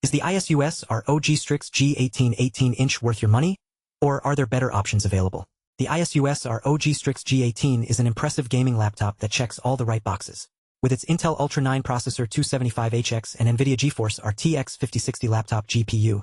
Is the ASUS ROG Strix G18 18-inch worth your money? Or are there better options available? The ASUS ROG Strix G18 is an impressive gaming laptop that checks all the right boxes. With its Intel Ultra 9 processor 275HX and NVIDIA GeForce RTX 5060 laptop GPU,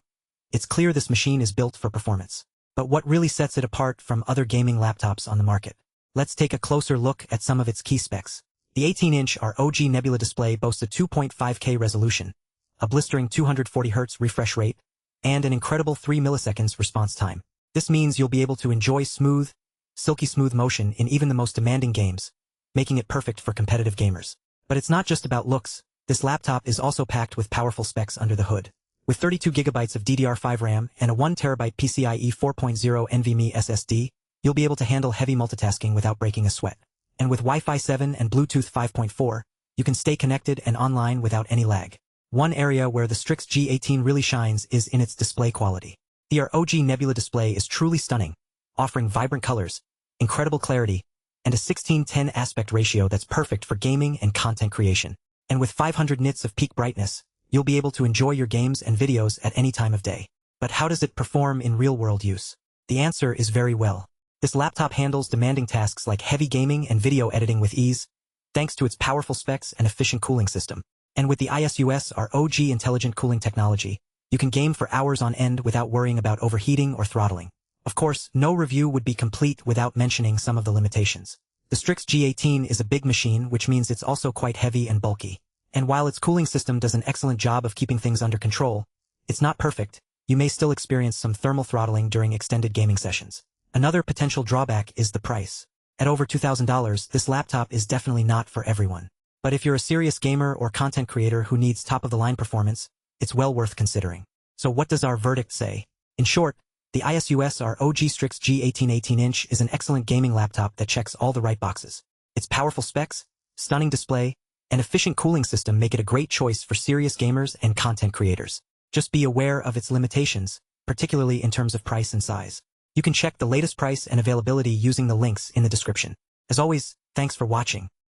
it's clear this machine is built for performance. But what really sets it apart from other gaming laptops on the market? Let's take a closer look at some of its key specs. The 18-inch ROG Nebula Display boasts a 2.5K resolution, a blistering 240Hz refresh rate, and an incredible 3 milliseconds response time. This means you'll be able to enjoy silky smooth motion in even the most demanding games, making it perfect for competitive gamers. But it's not just about looks. This laptop is also packed with powerful specs under the hood. With 32 GB of DDR5 RAM and a 1TB PCIe 4.0 NVMe SSD, you'll be able to handle heavy multitasking without breaking a sweat. And with Wi-Fi 7 and Bluetooth 5.4, you can stay connected and online without any lag. One area where the Strix G18 really shines is in its display quality. The ROG Nebula Display is truly stunning, offering vibrant colors, incredible clarity, and a 16:10 aspect ratio that's perfect for gaming and content creation. And with 500 nits of peak brightness, you'll be able to enjoy your games and videos at any time of day. But how does it perform in real-world use? The answer is very well. This laptop handles demanding tasks like heavy gaming and video editing with ease, thanks to its powerful specs and efficient cooling system. And with the ASUS ROG intelligent cooling technology, you can game for hours on end without worrying about overheating or throttling. Of course, no review would be complete without mentioning some of the limitations. The Strix G18 is a big machine, which means it's also quite heavy and bulky. And while its cooling system does an excellent job of keeping things under control, it's not perfect. You may still experience some thermal throttling during extended gaming sessions. Another potential drawback is the price. At over $2,000, this laptop is definitely not for everyone. But if you're a serious gamer or content creator who needs top-of-the-line performance, it's well worth considering. So what does our verdict say? In short, the ASUS ROG Strix G18 18-inch is an excellent gaming laptop that checks all the right boxes. Its powerful specs, stunning display, and efficient cooling system make it a great choice for serious gamers and content creators. Just be aware of its limitations, particularly in terms of price and size. You can check the latest price and availability using the links in the description. As always, thanks for watching.